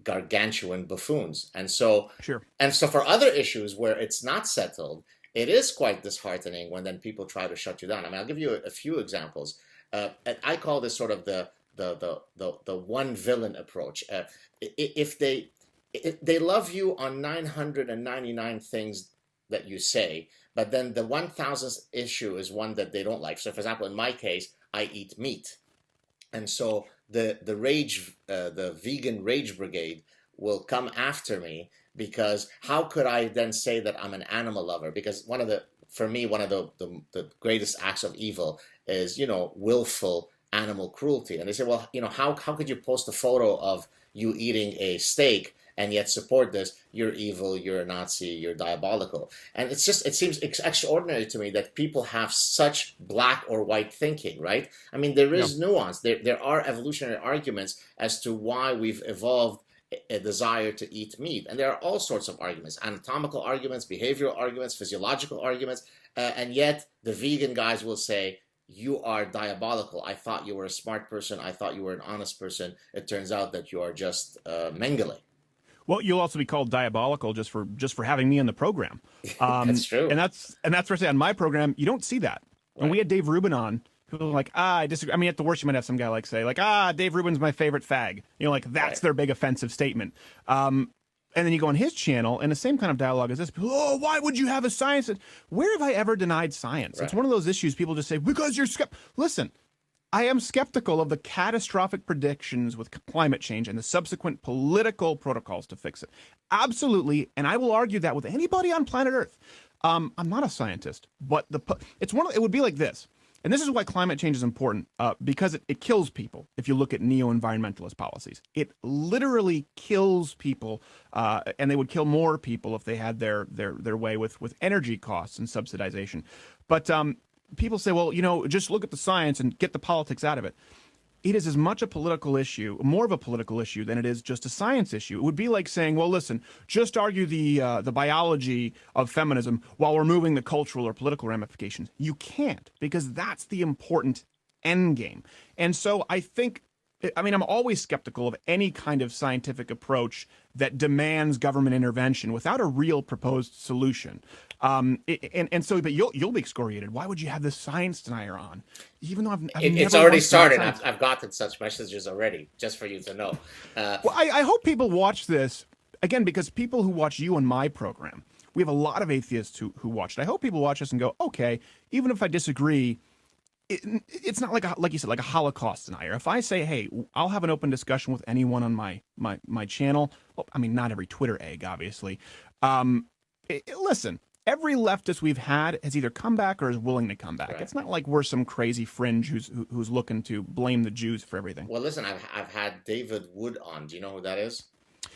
gargantuan buffoons. And so, Sure. and so for other issues where it's not settled, it is quite disheartening when then people try to shut you down. I mean, I'll give you a few examples. I call this sort of the one villain approach. If they love you on 999 things that you say, but then the 1000th issue is one that they don't like. So, for example, in my case, I eat meat, and so the vegan rage brigade will come after me because how could I then say that I'm an animal lover? Because for me, one of the greatest acts of evil is willful animal cruelty. And they say, well, how could you post a photo of you eating a steak and yet support this? You're evil, you're a Nazi, you're diabolical. And it seems extraordinary to me that people have such black or white thinking, right? I mean, there is nuance. There are evolutionary arguments as to why we've evolved a desire to eat meat. And there are all sorts of arguments, anatomical arguments, behavioral arguments, physiological arguments. And yet the vegan guys will say, you are diabolical. I thought you were a smart person. I thought you were an honest person. It turns out that you are just Mengele. Well, you'll also be called diabolical just for having me on the program. That's true. And that's what I say on my program. You don't see that. When we had Dave Rubin on, people were like, I disagree. I mean, at the worst, you might have some guy say, Dave Rubin's my favorite fag. That's their big offensive statement. And then you go on his channel, and the same kind of dialogue as this. Oh, why would you have a science? Where have I ever denied science? Right. It's one of those issues people just say, because you're Listen, I am skeptical of the catastrophic predictions with climate change and the subsequent political protocols to fix it. Absolutely, and I will argue that with anybody on planet Earth. I'm not a scientist, but it would be like this. And this is why climate change is important, because it kills people. If you look at neo-environmentalist policies, it literally kills people, and they would kill more people if they had their way with energy costs and subsidization. But people say, well, just look at the science and get the politics out of it. It is as much a political issue, more of a political issue than it is just a science issue. It would be like saying, well, listen, just argue the biology of feminism while removing the cultural or political ramifications. You can't, because that's the important end game. And so I think I mean, I'm always skeptical of any kind of scientific approach that demands government intervention without a real proposed solution. But you'll be excoriated. Why would you have this science denier on, even though I've It's never already once denied started. science? I've gotten such messages already, just for you to know. Uh, Well, I hope people watch this again because people who watch you and my program, we have a lot of atheists who watch it. I hope people watch this and go, okay, even if I disagree, it's not like you said, like a Holocaust denier. If I say, hey, I'll have an open discussion with anyone on my channel. Well, I mean, not every Twitter egg, obviously. Listen, every leftist we've had has either come back or is willing to come back. right. It's not like we're some crazy fringe who's looking to blame the Jews for everything. Well, listen, I've had David Wood on. Do you know who that is?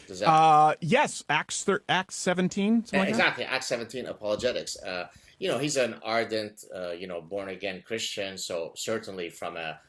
Does that Yes, Acts 17, something like that. exactly Act 17 apologetics? He's an ardent, born again Christian. So certainly from a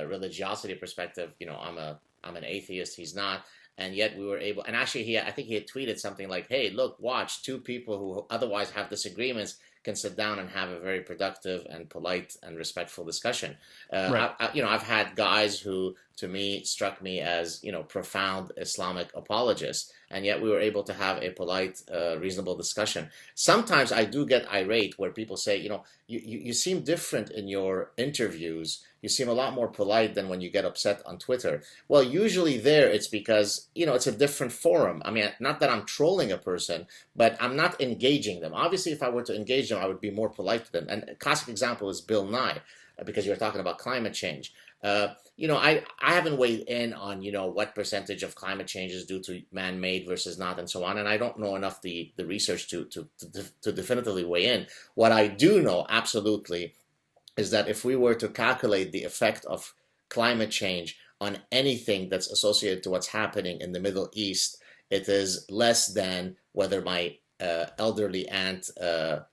religiosity perspective, I'm an atheist. He's not. And yet we were able, and actually, I think he had tweeted something like, "Hey, look, watch, two people who otherwise have disagreements can sit down and have a very productive and polite and respectful discussion." Right. I've had guys who, to me, struck me as profound Islamic apologists, and yet we were able to have a polite, reasonable discussion. Sometimes I do get irate where people say, you seem different in your interviews. You seem a lot more polite than when you get upset on Twitter. Well, usually there it's because, it's a different forum. I mean, not that I'm trolling a person, but I'm not engaging them. Obviously, if I were to engage them, I would be more polite to them. And a classic example is Bill Nye, because you're talking about climate change. I haven't weighed in on, what percentage of climate change is due to man-made versus not and so on. And I don't know enough the research to definitively weigh in. What I do know absolutely is that if we were to calculate the effect of climate change on anything that's associated to what's happening in the Middle East, it is less than whether my elderly aunt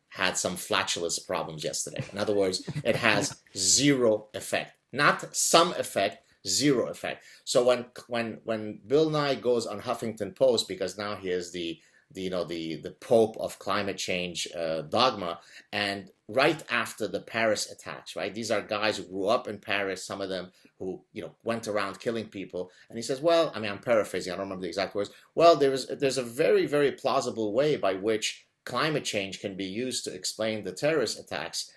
had some flatulence problems yesterday. In other words, it has zero effect. Not some effect, zero effect. So when Bill Nye goes on Huffington Post, because now he is the pope of climate change dogma, and right after the Paris attacks, right? These are guys who grew up in Paris, some of them who went around killing people, and he says, well, I mean, I'm paraphrasing, I don't remember the exact words. Well, there's a very, very plausible way by which climate change can be used to explain the terrorist attacks.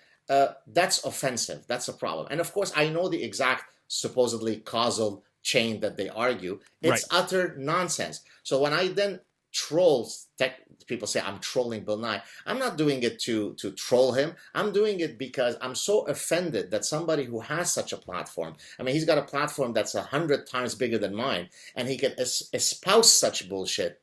That's offensive. That's a problem. And of course, I know the exact supposedly causal chain that they argue. It's Right. utter nonsense. So when I then trolls, people say I'm trolling Bill Nye. I'm not doing it to troll him. I'm doing it because I'm so offended that somebody who has such a platform, I mean, he's got a platform that's 100 times bigger than mine, and he can espouse such bullshit,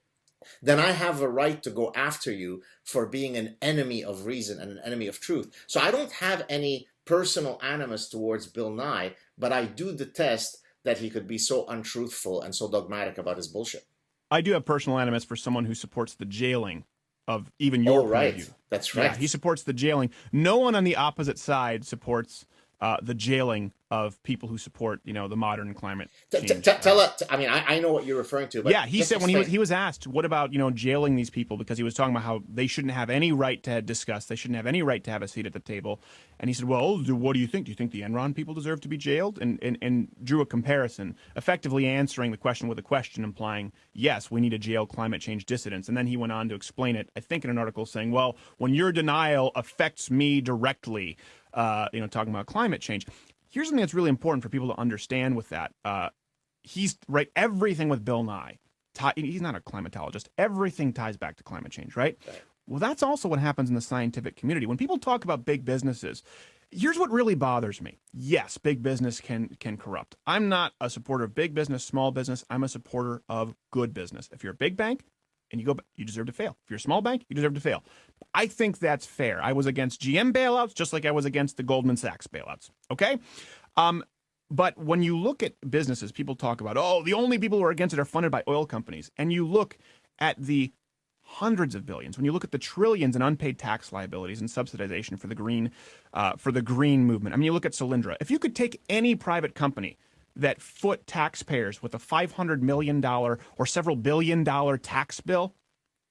then I have a right to go after you for being an enemy of reason and an enemy of truth. So I don't have any personal animus towards Bill Nye, but I do detest that he could be so untruthful and so dogmatic about his bullshit. I do have personal animus for someone who supports the jailing of even your Oh, point of right. view. That's Yeah, right. he supports the jailing. No one on the opposite side supports the jailing of people who support, the modern climate change. Tell it. I mean, I know what you're referring to, but Yeah, he just said when explain. he was asked, what about, jailing these people, because he was talking about how they shouldn't have any right to discuss, they shouldn't have any right to have a seat at the table. And he said, well, what do you think? Do you think the Enron people deserve to be jailed? And drew a comparison, effectively answering the question with a question, implying, yes, we need to jail climate change dissidents. And then he went on to explain it, I think in an article saying, well, when your denial affects me directly, talking about climate change. Here's something that's really important for people to understand with that. He's right. Everything with Bill Nye, he's not a climatologist. Everything ties back to climate change, right? Well, that's also what happens in the scientific community. When people talk about big businesses, here's what really bothers me. Yes, big business can corrupt. I'm not a supporter of big business, small business. I'm a supporter of good business. If you're a big bank and you deserve to fail. If you're a small bank, you deserve to fail. I think that's fair. I was against GM bailouts just like I was against the Goldman Sachs bailouts. Okay? But when you look at businesses, people talk about, the only people who are against it are funded by oil companies. And you look at the hundreds of billions, when you look at the trillions in unpaid tax liabilities and subsidization for the green movement. I mean, you look at Solyndra. If you could take any private company that foot taxpayers with a $500 million or several $billion tax bill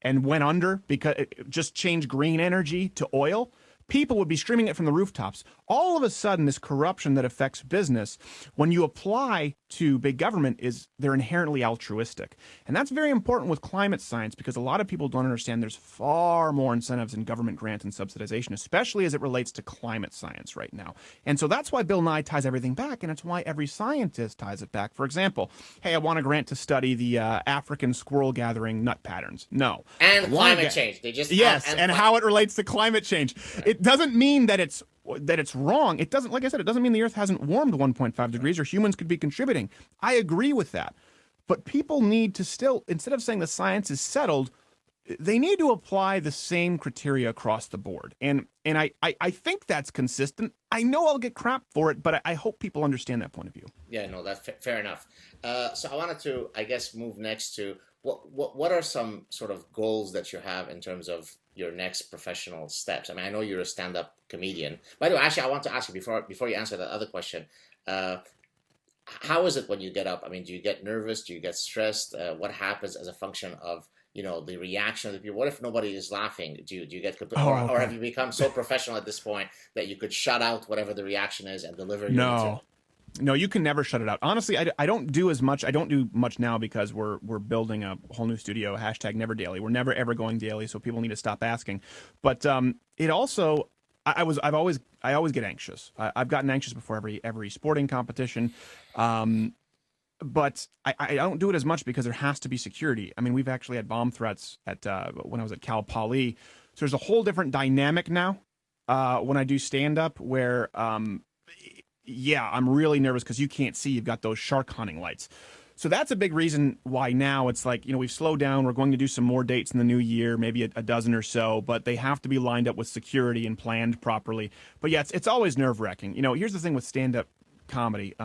and went under because it just changed green energy to oil, people would be screaming it from the rooftops. All of a sudden, this corruption that affects business, when you apply to big government, they're inherently altruistic. And that's very important with climate science, because a lot of people don't understand there's far more incentives in government grant and subsidization, especially as it relates to climate science right now. And so that's why Bill Nye ties everything back, and it's why every scientist ties it back. For example, hey, I want a grant to study the African squirrel gathering nut patterns. No. And climate change. They just yes, and how it relates to climate change. Right. It doesn't mean that it's wrong. It doesn't, like I said, it doesn't mean the Earth hasn't warmed 1.5 degrees or humans could be contributing. I agree with that. But people need to still, instead of saying the science is settled, they need to apply the same criteria across the board. And I think that's consistent. I know I'll get crap for it, but I hope people understand that point of view. Yeah, no, that's fair enough. So I wanted to, I guess, move next to what are some sort of goals that you have in terms of your next professional steps? I mean, I know you're a stand-up comedian. By the way, actually, I want to ask you before you answer that other question. How is it when you get up? I mean, do you get nervous? Do you get stressed? What happens as a function of the reaction of the people? What if nobody is laughing? Do you get or have you become so professional at this point that you could shut out whatever the reaction is and deliver your material? No, you can never shut it out. Honestly, I don't do as much. I don't do much now because we're building a whole new studio. #NeverDaily. We're never ever going daily, so people need to stop asking. But it also, I always get anxious. I've gotten anxious before every sporting competition. But I don't do it as much because there has to be security. I mean, we've actually had bomb threats at when I was at Cal Poly. So there's a whole different dynamic now when I do stand up where. Yeah, I'm really nervous because you can't see. You've got those shark hunting lights. So that's a big reason why now it's like, we've slowed down. We're going to do some more dates in the new year, maybe a dozen or so, but they have to be lined up with security and planned properly. But yeah, it's always nerve-wracking. Here's the thing with stand-up comedy.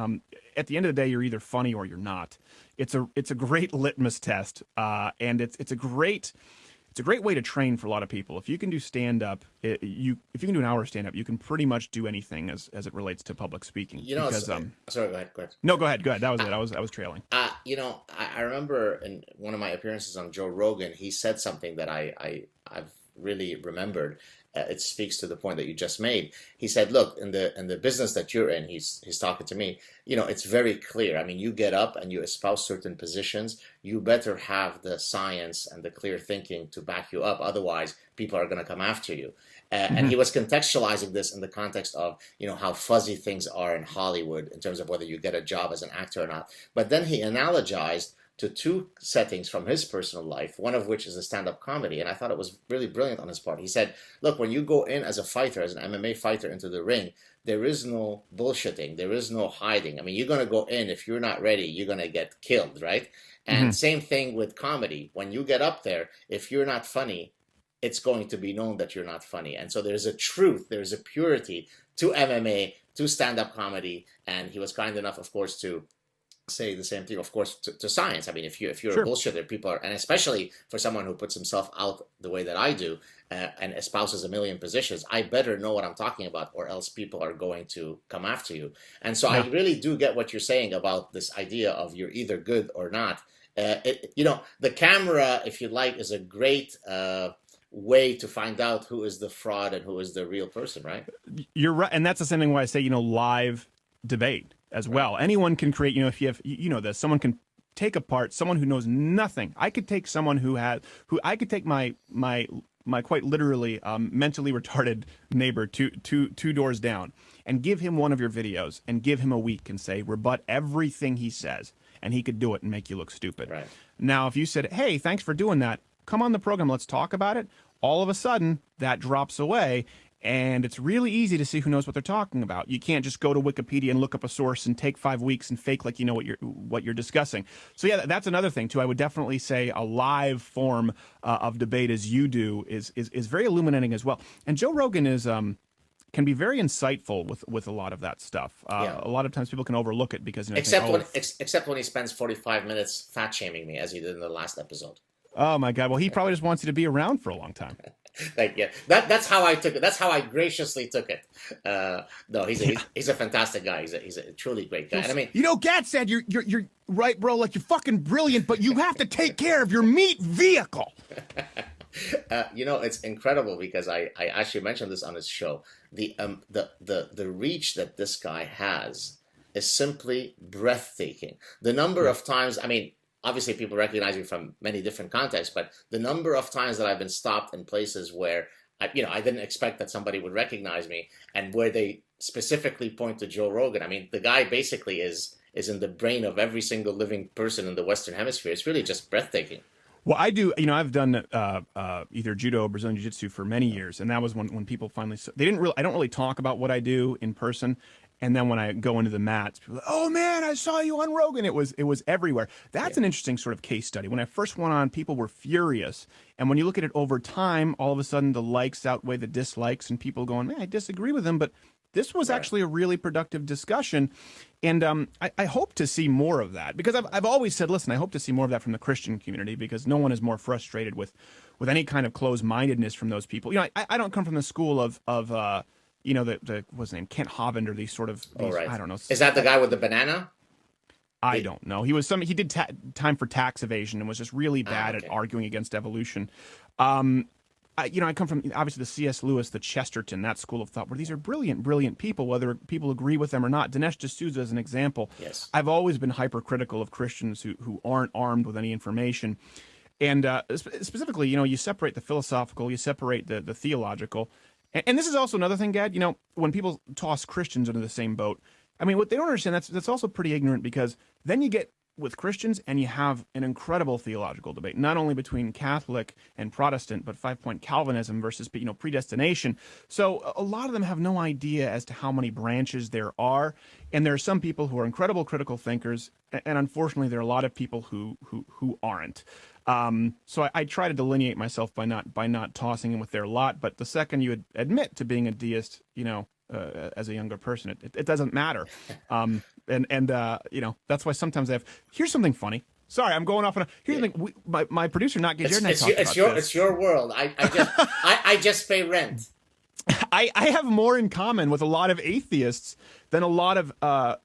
At the end of the day, you're either funny or you're not. It's a great litmus test, and it's a great way to train for a lot of people. If you can do stand-up, if you can do an hour of stand-up, you can pretty much do anything as it relates to public speaking. Sorry, go ahead. No, go ahead. That was it. I was trailing. I remember in one of my appearances on Joe Rogan, he said something that I've really remembered. It speaks to the point that you just made. He said, "Look, in the business that you're in," he's talking to me. It's very clear. I mean, you get up and you espouse certain positions. You better have the science and the clear thinking to back you up. Otherwise, people are going to come after you. And he was contextualizing this in the context of how fuzzy things are in Hollywood in terms of whether you get a job as an actor or not. But then he analogized to two settings from his personal life, one of which is a stand-up comedy. And I thought it was really brilliant on his part. He said, look, when you go in as a fighter, as an MMA fighter into the ring, there is no bullshitting. There is no hiding. I mean, you're going to go in. If you're not ready, you're going to get killed, right? And same thing with comedy. When you get up there, if you're not funny, it's going to be known that you're not funny. And so there's a truth, there's a purity to MMA, to stand-up comedy. And he was kind enough, of course, to say the same thing, of course, to science. I mean, if you're Sure. a bullshitter, people are, and especially for someone who puts himself out the way that I do and espouses a million positions, I better know what I'm talking about, or else people are going to come after you. And so I really do get what you're saying about this idea of you're either good or not. The camera, if you like, is a great way to find out who is the fraud and who is the real person, right? You're right, and that's the same thing why I say live debate as well. Anyone can create, if you have, this, someone can take apart someone who knows nothing. I could take someone who I could take my quite literally mentally retarded neighbor two doors down and give him one of your videos and give him a week and say, rebut everything he says, and he could do it and make you look stupid. Right. Now, if you said, hey, thanks for doing that, come on the program, let's talk about it, all of a sudden that drops away. And it's really easy to see who knows what they're talking about. You can't just go to Wikipedia and look up a source and take 5 weeks and fake like you know what you're discussing. So yeah, that's another thing too. I would definitely say a live form of debate as you do is very illuminating as well. And Joe Rogan is can be very insightful with a lot of that stuff. A lot of times people can overlook it because except when he spends 45 minutes fat shaming me, as he did in the last episode. Oh my God! Well, he probably just wants you to be around for a long time. That's how I took it. That's how I graciously took it. No, he's a fantastic guy. He's a truly great guy. And I mean, Gat said you're right, bro. Like, you're fucking brilliant, but you have to take care of your meat vehicle. It's incredible because I actually mentioned this on his show. The reach that this guy has is simply breathtaking. The number Yeah. of times, I mean, obviously people recognize me from many different contexts, but the number of times that I've been stopped in places where I didn't expect that somebody would recognize me, and where they specifically point to Joe Rogan. I mean, the guy basically is in the brain of every single living person in the Western Hemisphere. It's really just breathtaking. Well, I do. I've done either judo or Brazilian jiu-jitsu for many years, and that was when people finally they didn't really. I don't really talk about what I do in person, and then when I go into the mats, people are like, "Oh man, I saw you on Rogan." It was everywhere. That's Yeah, an interesting sort of case study. When I first went on, people were furious, and when you look at it over time, all of a sudden the likes outweigh the dislikes, and people going, "Man, I disagree with him," but this was right. actually a really productive discussion, and I hope to see more of that because I've always said, listen, I hope to see more of that from the Christian community because no one is more frustrated with any kind of closed mindedness from those people. I don't come from the school of the what's his name, Kent Hovind, or these sort of All these, right. I don't know. Is that the guy with the banana? I The don't know. He did time for tax evasion and was just really bad at okay. arguing against evolution. Um, I come from obviously the C.S. Lewis, the Chesterton, that school of thought, where these are brilliant, brilliant people, whether people agree with them or not. Dinesh D'Souza is an example. Yes. I've always been hypercritical of Christians who aren't armed with any information, and specifically, you separate the philosophical, you separate the theological, and this is also another thing, Gad. When people toss Christians into the same boat, I mean, what they don't understand, that's also pretty ignorant because then you get with Christians and you have an incredible theological debate, not only between Catholic and Protestant, but 5-point Calvinism versus, predestination. So a lot of them have no idea as to how many branches there are. And there are some people who are incredible critical thinkers. And unfortunately, there are a lot of people who aren't. So I try to delineate myself by not tossing in with their lot. But the second you admit to being a deist, as a younger person, it doesn't matter. That's why sometimes I have. Here's something funny. Sorry, I'm going off on a. Here's Yeah. the thing. My producer, not Gajir, and I It's talked it's about your this. it's your world. I just pay rent. I have more in common with a lot of atheists than a lot of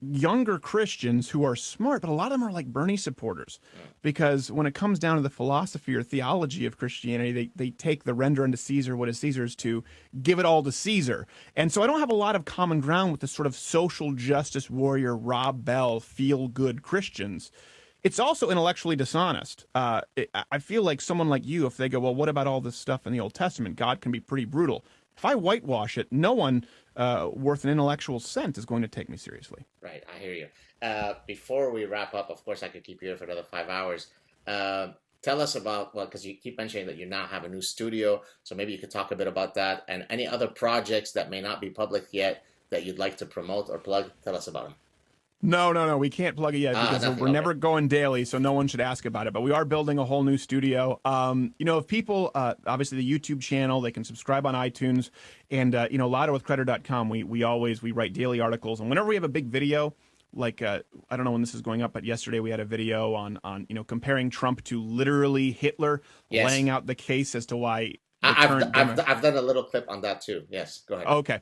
younger Christians who are smart, but a lot of them are like Bernie supporters. Because when it comes down to the philosophy or theology of Christianity, they take the render unto Caesar what is Caesar's to give it all to Caesar. And so I don't have a lot of common ground with the sort of social justice warrior, Rob Bell, feel good Christians. It's also intellectually dishonest. I feel like someone like you, if they go, well, what about all this stuff in the Old Testament? God can be pretty brutal. If I whitewash it, no one worth an intellectual cent is going to take me seriously. Right, I hear you. Before we wrap up, of course, I could keep you here for another 5 hours. Tell us about, well, because you keep mentioning that you now have a new studio, so maybe you could talk a bit about that and any other projects that may not be public yet that you'd like to promote or plug. Tell us about them. No. We can't plug it yet because Nothing. we're Okay. never going daily, so no one should ask about it. But we are building a whole new studio. If people, obviously the YouTube channel, they can subscribe on iTunes, and louderwithcreditor.com. We write daily articles, and whenever we have a big video, like I don't know when this is going up, but yesterday we had a video on comparing Trump to literally Hitler, Yes, laying out the case as to why the I, current I've done a little clip on that too. Yes, go ahead. Okay.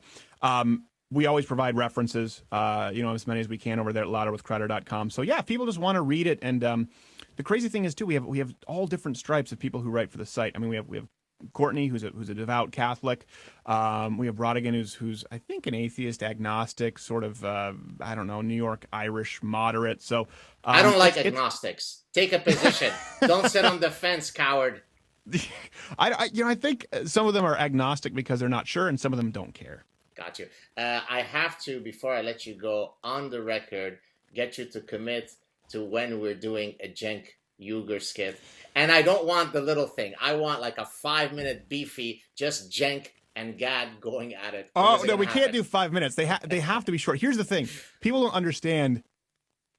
We always provide references, as many as we can over there at louderwithcrowder.com. So yeah, if people just want to read it, and the crazy thing is too, we have all different stripes of people who write for the site. I mean, we have Courtney, who's a devout Catholic. We have Rodigan, who's I think an atheist, agnostic, sort of I don't know, New York Irish moderate. So I don't like it's agnostics. Take a position. Don't sit on the fence, coward. I think some of them are agnostic because they're not sure, and some of them don't care. Got you. I have to, before I let you go, on the record, get you to commit to when we're doing a Cenk Uygur skit. And I don't want the little thing. I want like a 5-minute beefy, just Cenk and Gad going at it. When Oh is it no, gonna we can't happen? do 5 minutes. They have to be short. Here's the thing: people don't understand.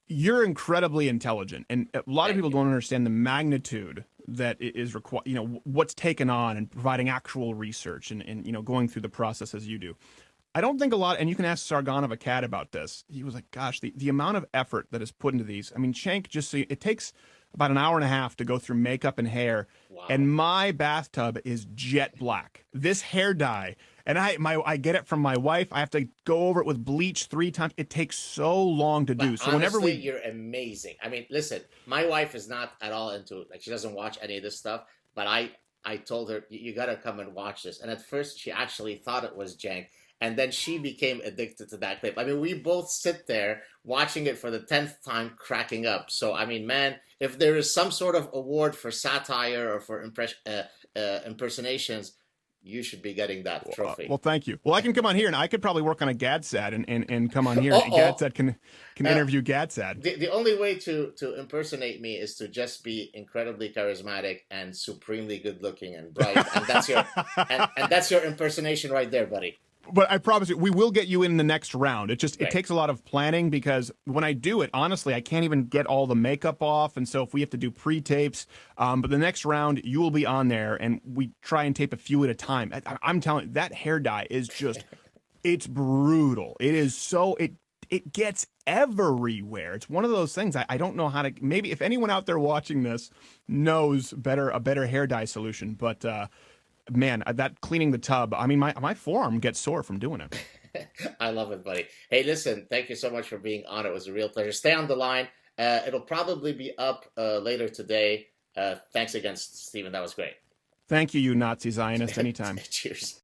You're incredibly intelligent, and a lot of Thank people you. don't understand the magnitude that is required. What's taken on and providing actual research and going through the process as you do. I don't think a lot, and you can ask Sargon of Akkad about this. He was like, gosh, the amount of effort that is put into these. I mean, Cenk, it takes about an hour and a half to go through makeup and hair, Wow. and my bathtub is jet black. This hair dye, and I get it from my wife. I have to go over it with bleach 3 times. It takes so long to But do. So whenever honestly, we, you're amazing. I mean, listen, my wife is not at all into, like, she doesn't watch any of this stuff, but I told her, you got to come and watch this. And at first, she actually thought it was jank. And then she became addicted to that clip. I mean, we both sit there watching it for the 10th time, cracking up. So, I mean, man, if there is some sort of award for satire or for impersonations, you should be getting that trophy. Well, thank you. Well, I can come on here, and I could probably work on a GADSAD and come on here. Uh-oh. GADSAD can Uh, interview GADSAD. the only way to impersonate me is to just be incredibly charismatic and supremely good looking and bright, and that's your impersonation right there, buddy. But I promise you, we will get you in the next round. It Right. takes a lot of planning because when I do it, honestly, I can't even get all the makeup off, and so if we have to do pre-tapes, but the next round you will be on there, and we try and tape a few at a time. I'm telling you, that hair dye is just, it's brutal. It is so it gets everywhere. It's one of those things I don't know how to. Maybe if anyone out there watching this knows a better hair dye solution, but. Man, that cleaning the tub, I mean, my forearm gets sore from doing it. I love it, buddy. Hey, listen, thank you so much for being on. It was a real pleasure. Stay on the line. It'll probably be up later today. Thanks again, Stephen. That was great. Thank you, you Nazi Zionist, anytime. Cheers.